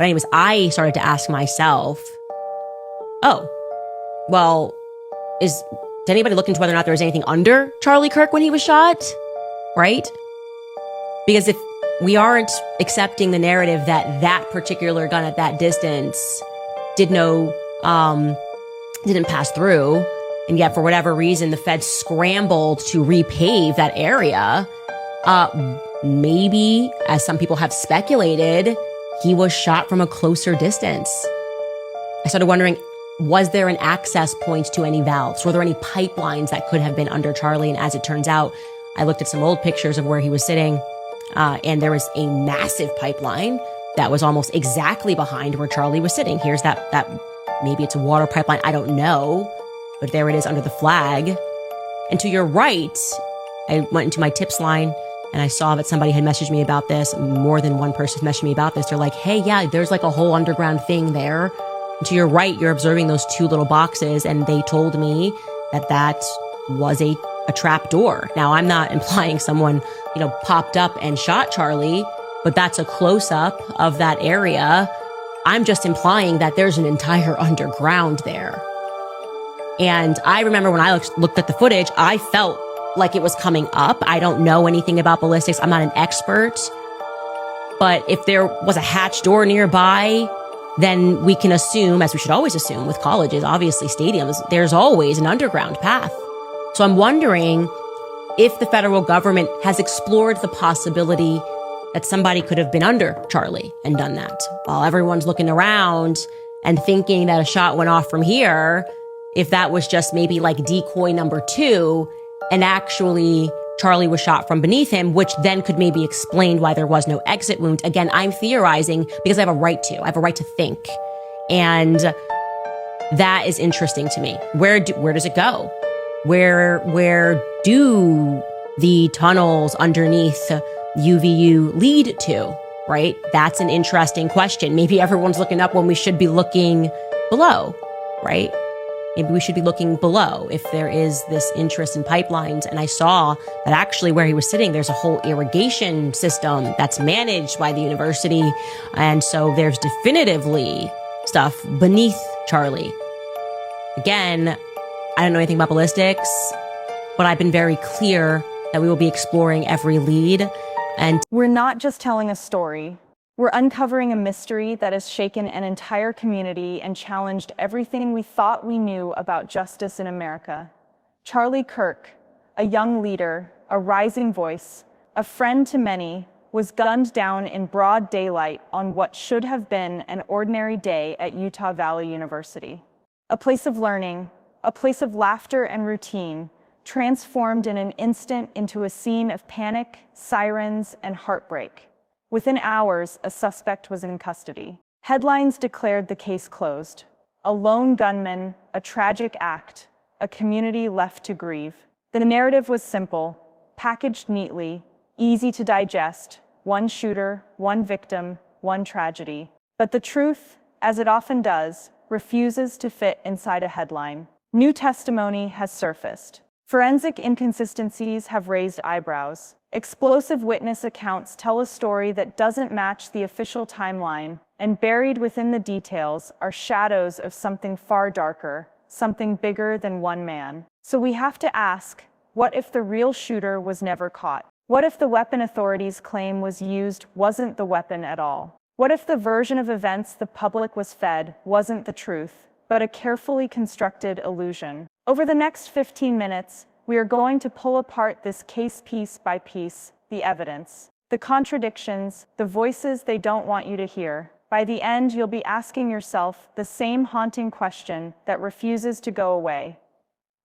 But anyways, I started to ask myself, oh, well, did anybody look into whether or not there was anything under Charlie Kirk when he was shot? Right? Because if we aren't accepting the narrative that that particular gun at that distance didn't pass through, and yet for whatever reason the feds scrambled to repave that area, maybe, as some people have speculated, he was shot from a closer distance. I started wondering, was there an access point to any valves? Were there any pipelines that could have been under Charlie? And as it turns out, I looked at some old pictures of where he was sitting, and there was a massive pipeline that was almost exactly behind where Charlie was sitting. Here's that maybe it's a water pipeline, I don't know, but there it is under the flag. And to your right, I went into my tips line and I saw that somebody had messaged me about this. More than one person messaged me about this. They're like, hey, yeah, there's like a whole underground thing there. And to your right, you're observing those two little boxes, and they told me that was a trap door. Now, I'm not implying someone, popped up and shot Charlie, but that's a close-up of that area. I'm just implying that there's an entire underground there. And I remember when I looked at the footage, I felt like it was coming up. I don't know anything about ballistics. I'm not an expert. But if there was a hatch door nearby, then we can assume, as we should always assume with colleges, obviously stadiums, there's always an underground path. So I'm wondering if the federal government has explored the possibility that somebody could have been under Charlie and done that. While everyone's looking around and thinking that a shot went off from here, if that was just maybe like decoy number 2, and actually Charlie was shot from beneath him, which then could maybe explain why there was no exit wound. Again, I'm theorizing because I have a right to. I have a right to think. And that is interesting to me. Where does it go? Where do the tunnels underneath UVU lead to, right? That's an interesting question. Maybe everyone's looking up when we should be looking below, right? Maybe we should be looking below if there is this interest in pipelines. And I saw that actually where he was sitting, there's a whole irrigation system that's managed by the university. And so there's definitively stuff beneath Charlie. Again, I don't know anything about ballistics, but I've been very clear that we will be exploring every lead. And we're not just telling a story. We're uncovering a mystery that has shaken an entire community and challenged everything we thought we knew about justice in America. Charlie Kirk, a young leader, a rising voice, a friend to many, was gunned down in broad daylight on what should have been an ordinary day at Utah Valley University. A place of learning, a place of laughter and routine, transformed in an instant into a scene of panic, sirens, and heartbreak. Within hours, a suspect was in custody. Headlines declared the case closed. A lone gunman, a tragic act, a community left to grieve. The narrative was simple, packaged neatly, easy to digest: one shooter, one victim, one tragedy. But the truth, as it often does, refuses to fit inside a headline. New testimony has surfaced. Forensic inconsistencies have raised eyebrows. Explosive witness accounts tell a story that doesn't match the official timeline, and buried within the details are shadows of something far darker, something bigger than one man. So we have to ask, what if the real shooter was never caught? What if the weapon authorities claim was used wasn't the weapon at all? What if the version of events the public was fed wasn't the truth, but a carefully constructed illusion? Over the next 15 minutes, we are going to pull apart this case piece by piece, the evidence, the contradictions, the voices they don't want you to hear. By the end, you'll be asking yourself the same haunting question that refuses to go away.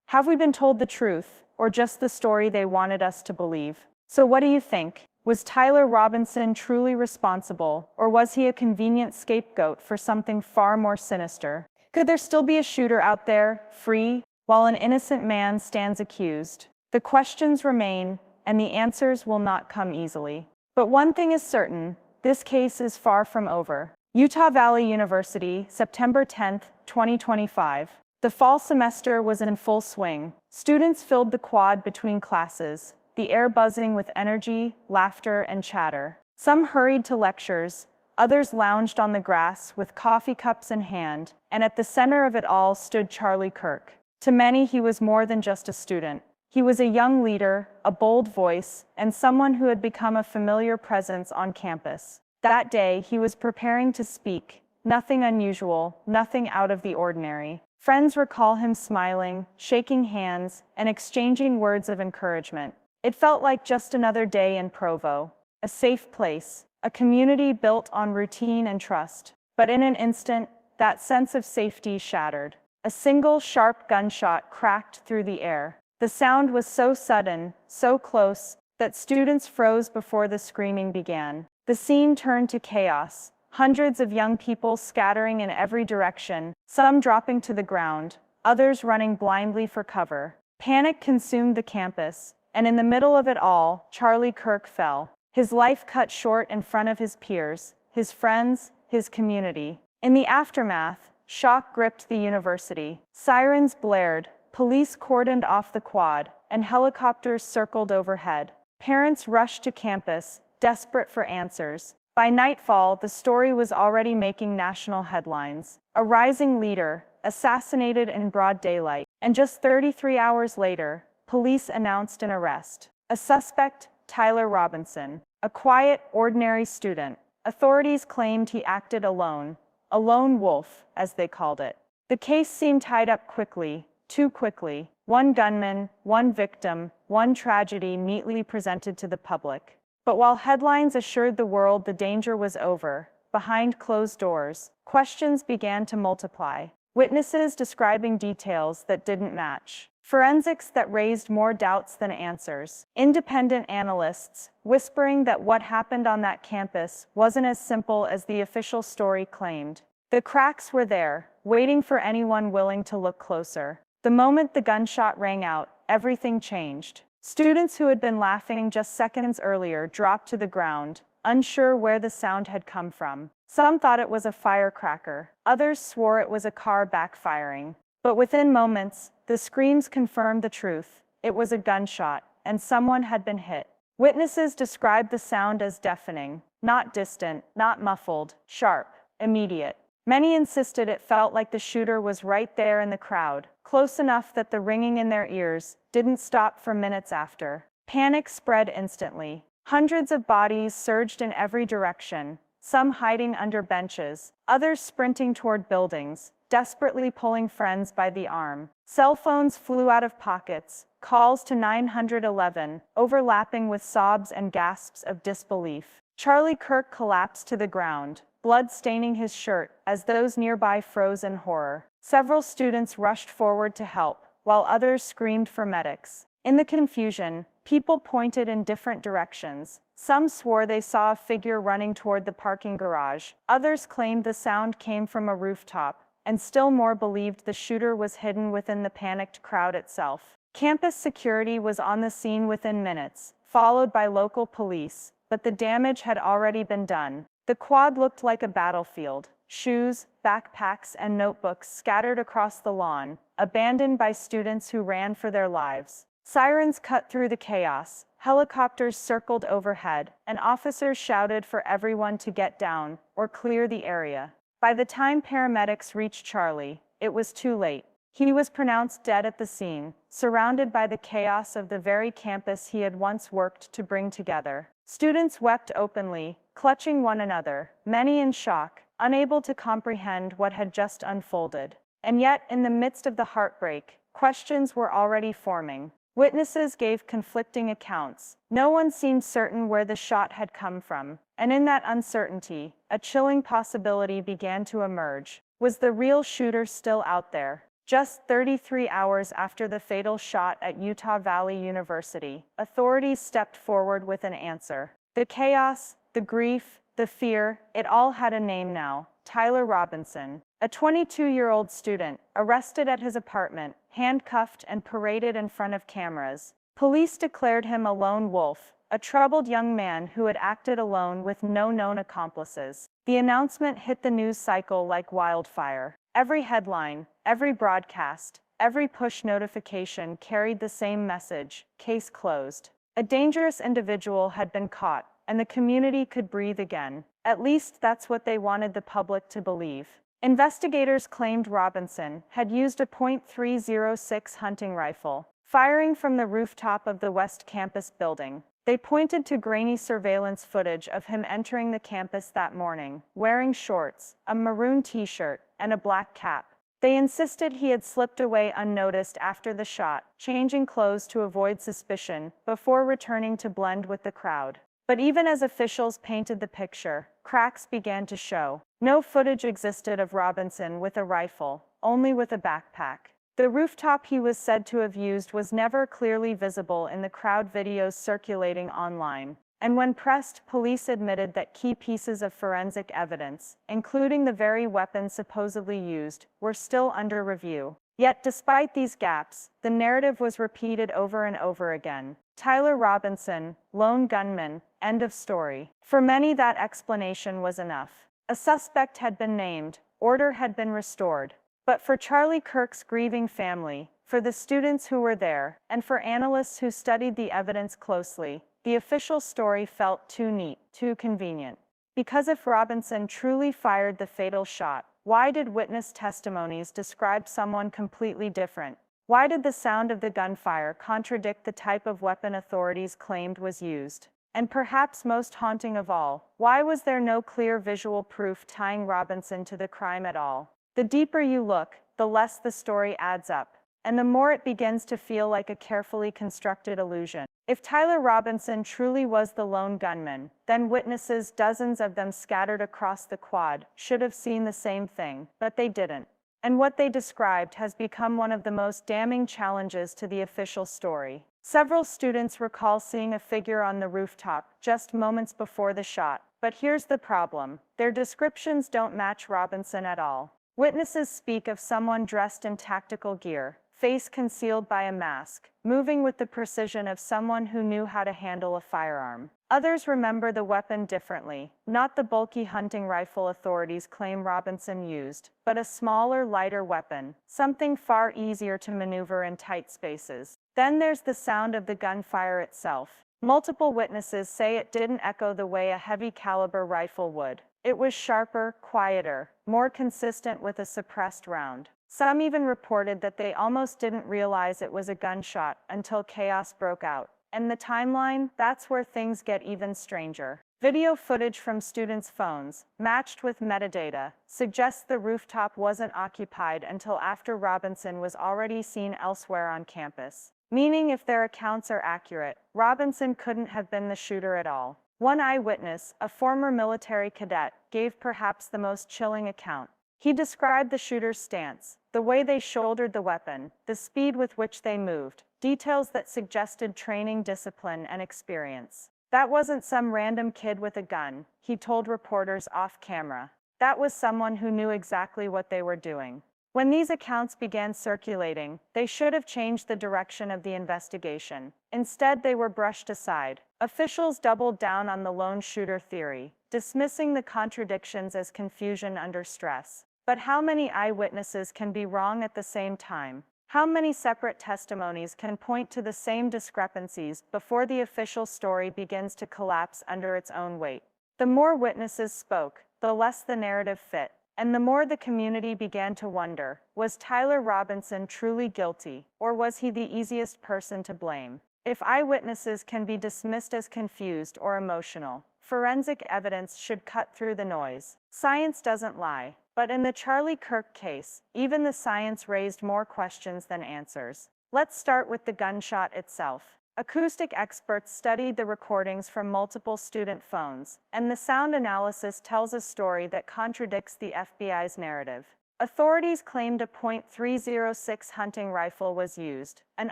Have we been told the truth, or just the story they wanted us to believe? So what do you think? Was Tyler Ronnensen truly responsible, or was he a convenient scapegoat for something far more sinister? Could there still be a shooter out there, free, while an innocent man stands accused? The questions remain, and the answers will not come easily. But one thing is certain, this case is far from over. Utah Valley University, September 10th, 2025. The fall semester was in full swing. Students filled the quad between classes, the air buzzing with energy, laughter, and chatter. Some hurried to lectures, Others lounged on the grass with coffee cups in hand, and at the center of it all stood Charlie Kirk. To many, he was more than just a student. He was a young leader, a bold voice, and someone who had become a familiar presence on campus. That day, he was preparing to speak. Nothing unusual, nothing out of the ordinary. Friends recall him smiling, shaking hands, and exchanging words of encouragement. It felt like just another day in Provo, a safe place, a community built on routine and trust. But in an instant, that sense of safety shattered. A single sharp gunshot cracked through the air. The sound was so sudden, so close, that students froze before the screaming began. The scene turned to chaos. Hundreds of young people scattering in every direction, some dropping to the ground, others running blindly for cover. Panic consumed the campus, and in the middle of it all, Charlie Kirk fell. His life cut short in front of his peers, his friends, his community. In the aftermath, shock gripped the university. Sirens blared, police cordoned off the quad, and helicopters circled overhead. Parents rushed to campus, desperate for answers. By nightfall, the story was already making national headlines. A rising leader, assassinated in broad daylight. And just 33 hours later, police announced an arrest. A suspect, Tyler Ronnensen, a quiet, ordinary student. Authorities claimed he acted alone, a lone wolf, as they called it. The case seemed tied up quickly, too quickly. One gunman, one victim, one tragedy neatly presented to the public. But while headlines assured the world the danger was over, behind closed doors, questions began to multiply. Witnesses describing details that didn't match. Forensics that raised more doubts than answers. Independent analysts whispering that what happened on that campus wasn't as simple as the official story claimed. The cracks were there, waiting for anyone willing to look closer. The moment the gunshot rang out, everything changed. Students who had been laughing just seconds earlier dropped to the ground, unsure where the sound had come from. Some thought it was a firecracker. Others swore it was a car backfiring. But within moments, the screams confirmed the truth. It was a gunshot, and someone had been hit. Witnesses described the sound as deafening, not distant, not muffled, sharp, immediate. Many insisted it felt like the shooter was right there in the crowd, close enough that the ringing in their ears didn't stop for minutes after. Panic spread instantly. Hundreds of bodies surged in every direction, some hiding under benches, others sprinting toward buildings, desperately pulling friends by the arm. Cell phones flew out of pockets, calls to 911, overlapping with sobs and gasps of disbelief. Charlie Kirk collapsed to the ground, blood staining his shirt as those nearby froze in horror. Several students rushed forward to help, while others screamed for medics. In the confusion, people pointed in different directions. Some swore they saw a figure running toward the parking garage. Others claimed the sound came from a rooftop, and still more believed the shooter was hidden within the panicked crowd itself. Campus security was on the scene within minutes, followed by local police, but the damage had already been done. The quad looked like a battlefield. Shoes, backpacks, and notebooks scattered across the lawn, abandoned by students who ran for their lives. Sirens cut through the chaos, helicopters circled overhead, and officers shouted for everyone to get down or clear the area. By the time paramedics reached Charlie, it was too late. He was pronounced dead at the scene, surrounded by the chaos of the very campus he had once worked to bring together. Students wept openly, clutching one another, many in shock, unable to comprehend what had just unfolded. And yet, in the midst of the heartbreak, questions were already forming. Witnesses gave conflicting accounts. No one seemed certain where the shot had come from. And in that uncertainty, a chilling possibility began to emerge. Was the real shooter still out there? Just 33 hours after the fatal shot at Utah Valley University, authorities stepped forward with an answer. The chaos, the grief, the fear, it all had a name now. Tyler Ronnensen, a 22-year-old student, arrested at his apartment, handcuffed and paraded in front of cameras. Police declared him a lone wolf, a troubled young man who had acted alone with no known accomplices. The announcement hit the news cycle like wildfire. Every headline, every broadcast, every push notification carried the same message: case closed. A dangerous individual had been caught, and the community could breathe again. At least that's what they wanted the public to believe. Investigators claimed Ronnensen had used a .306 hunting rifle, firing from the rooftop of the West Campus building. They pointed to grainy surveillance footage of him entering the campus that morning, wearing shorts, a maroon t-shirt, and a black cap. They insisted he had slipped away unnoticed after the shot, changing clothes to avoid suspicion, before returning to blend with the crowd. But even as officials painted the picture, cracks began to show. No footage existed of Ronnensen with a rifle, only with a backpack. The rooftop he was said to have used was never clearly visible in the crowd videos circulating online. And when pressed, police admitted that key pieces of forensic evidence, including the very weapon supposedly used, were still under review. Yet despite these gaps, the narrative was repeated over and over again. Tyler Ronnensen, lone gunman, end of story. For many, that explanation was enough. A suspect had been named, order had been restored. But for Charlie Kirk's grieving family, for the students who were there, and for analysts who studied the evidence closely, the official story felt too neat, too convenient. Because if Ronnensen truly fired the fatal shot, why did witness testimonies describe someone completely different? Why did the sound of the gunfire contradict the type of weapon authorities claimed was used? And perhaps most haunting of all, why was there no clear visual proof tying Ronnensen to the crime at all? The deeper you look, the less the story adds up, and the more it begins to feel like a carefully constructed illusion. If Tyler Ronnensen truly was the lone gunman, then witnesses, dozens of them scattered across the quad, should have seen the same thing, but they didn't. And what they described has become one of the most damning challenges to the official story. Several students recall seeing a figure on the rooftop just moments before the shot, but here's the problem: their descriptions don't match Ronnensen at all. Witnesses speak of someone dressed in tactical gear, face concealed by a mask, moving with the precision of someone who knew how to handle a firearm. Others remember the weapon differently, not the bulky hunting rifle authorities claim Ronnensen used, but a smaller, lighter weapon, something far easier to maneuver in tight spaces. Then there's the sound of the gunfire itself. Multiple witnesses say it didn't echo the way a heavy-caliber rifle would. It was sharper, quieter, more consistent with a suppressed round. Some even reported that they almost didn't realize it was a gunshot until chaos broke out. And the timeline, that's where things get even stranger. Video footage from students' phones, matched with metadata, suggests the rooftop wasn't occupied until after Ronnensen was already seen elsewhere on campus. Meaning, if their accounts are accurate, Ronnensen couldn't have been the shooter at all. One eyewitness, a former military cadet, gave perhaps the most chilling account. He described the shooter's stance, the way they shouldered the weapon, the speed with which they moved, details that suggested training, discipline, and experience. That wasn't some random kid with a gun, he told reporters off camera. That was someone who knew exactly what they were doing. When these accounts began circulating, they should have changed the direction of the investigation. Instead, they were brushed aside. Officials doubled down on the lone shooter theory, dismissing the contradictions as confusion under stress. But how many eyewitnesses can be wrong at the same time? How many separate testimonies can point to the same discrepancies before the official story begins to collapse under its own weight? The more witnesses spoke, the less the narrative fit. And the more the community began to wonder, was Tyler Ronnensen truly guilty, or was he the easiest person to blame? If eyewitnesses can be dismissed as confused or emotional, forensic evidence should cut through the noise. Science doesn't lie. But in the Charlie Kirk case, even the science raised more questions than answers. Let's start with the gunshot itself. Acoustic experts studied the recordings from multiple student phones, and the sound analysis tells a story that contradicts the FBI's narrative. Authorities claimed a .306 hunting rifle was used, an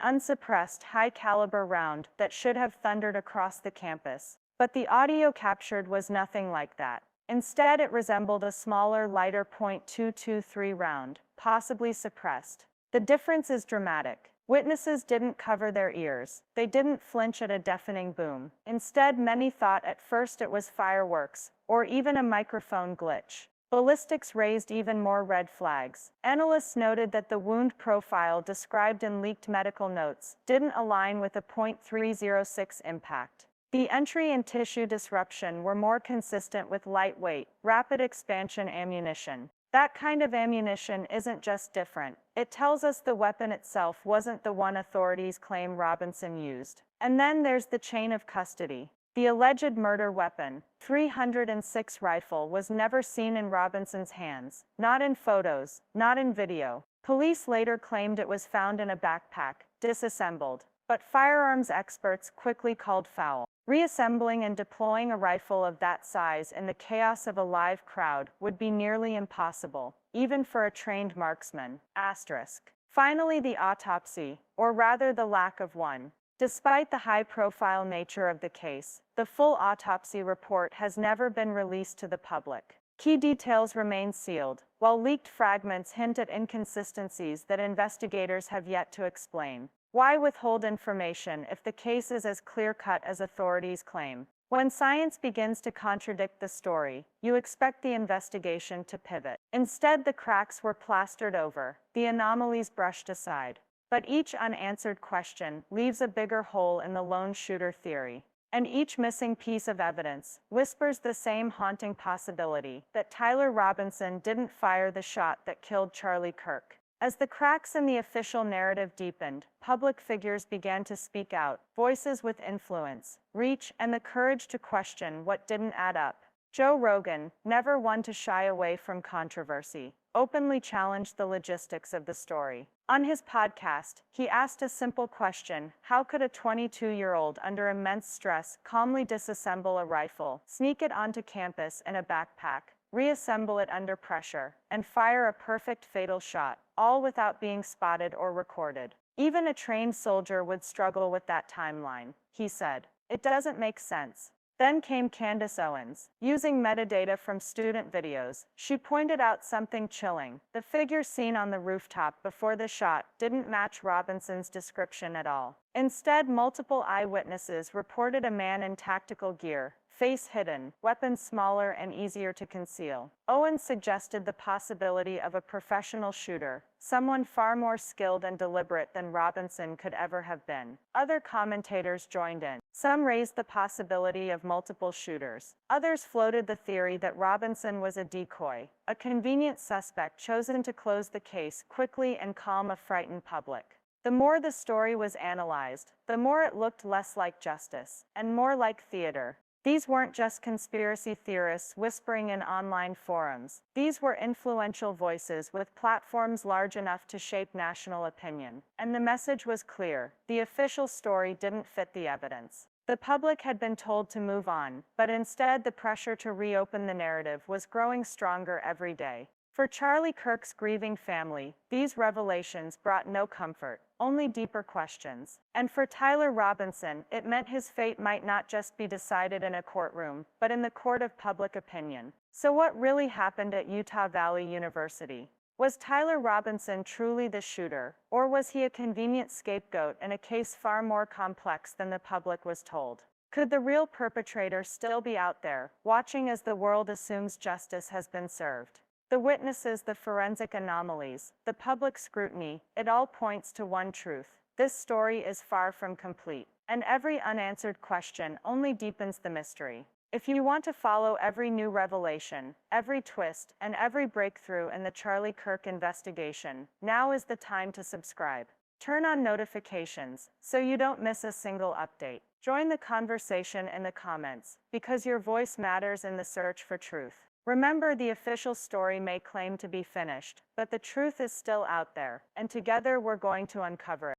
unsuppressed high-caliber round that should have thundered across the campus. But the audio captured was nothing like that. Instead, it resembled a smaller, lighter .223 round, possibly suppressed. The difference is dramatic. Witnesses didn't cover their ears. They didn't flinch at a deafening boom. Instead, many thought at first it was fireworks, or even a microphone glitch. Ballistics raised even more red flags. Analysts noted that the wound profile described in leaked medical notes didn't align with a .306 impact. The entry and tissue disruption were more consistent with lightweight, rapid expansion ammunition. That kind of ammunition isn't just different. It tells us the weapon itself wasn't the one authorities claim Ronnensen used. And then there's the chain of custody. The alleged murder weapon, .306 rifle, was never seen in Ronnensen's hands. Not in photos, not in video. Police later claimed it was found in a backpack, disassembled. But firearms experts quickly called foul. Reassembling and deploying a rifle of that size in the chaos of a live crowd would be nearly impossible, even for a trained marksman. Finally, the autopsy, or rather the lack of one. Despite the high-profile nature of the case, the full autopsy report has never been released to the public. Key details remain sealed, while leaked fragments hint at inconsistencies that investigators have yet to explain. Why withhold information if the case is as clear-cut as authorities claim? When science begins to contradict the story, you expect the investigation to pivot. Instead, the cracks were plastered over, the anomalies brushed aside. But each unanswered question leaves a bigger hole in the lone shooter theory. And each missing piece of evidence whispers the same haunting possibility that Tyler Ronnensen didn't fire the shot that killed Charlie Kirk. As the cracks in the official narrative deepened, public figures began to speak out, voices with influence, reach, and the courage to question what didn't add up. Joe Rogan, never one to shy away from controversy, openly challenged the logistics of the story. On his podcast, he asked a simple question: how could a 22-year-old under immense stress calmly disassemble a rifle, sneak it onto campus in a backpack, reassemble it under pressure, and fire a perfect fatal shot, all without being spotted or recorded? Even a trained soldier would struggle with that timeline, he said. It doesn't make sense. Then came Candace Owens. Using metadata from student videos, she pointed out something chilling. The figure seen on the rooftop before the shot didn't match Ronnensen's description at all. Instead, multiple eyewitnesses reported a man in tactical gear, face hidden, weapons smaller and easier to conceal. Owens suggested the possibility of a professional shooter, someone far more skilled and deliberate than Ronnensen could ever have been. Other commentators joined in. Some raised the possibility of multiple shooters. Others floated the theory that Ronnensen was a decoy, a convenient suspect chosen to close the case quickly and calm a frightened public. The more the story was analyzed, the more it looked less like justice, and more like theater. These weren't just conspiracy theorists whispering in online forums. These were influential voices with platforms large enough to shape national opinion. And the message was clear: the official story didn't fit the evidence. The public had been told to move on, but instead the pressure to reopen the narrative was growing stronger every day. For Charlie Kirk's grieving family, these revelations brought no comfort, only deeper questions. And for Tyler Ronnensen, it meant his fate might not just be decided in a courtroom, but in the court of public opinion. So what really happened at Utah Valley University? Was Tyler Ronnensen truly the shooter, or was he a convenient scapegoat in a case far more complex than the public was told? Could the real perpetrator still be out there, watching as the world assumes justice has been served? The witnesses, the forensic anomalies, the public scrutiny, it all points to one truth: this story is far from complete. And every unanswered question only deepens the mystery. If you want to follow every new revelation, every twist, and every breakthrough in the Charlie Kirk investigation, now is the time to subscribe. Turn on notifications so you don't miss a single update. Join the conversation in the comments, because your voice matters in the search for truth. Remember, the official story may claim to be finished, but the truth is still out there, and together we're going to uncover it.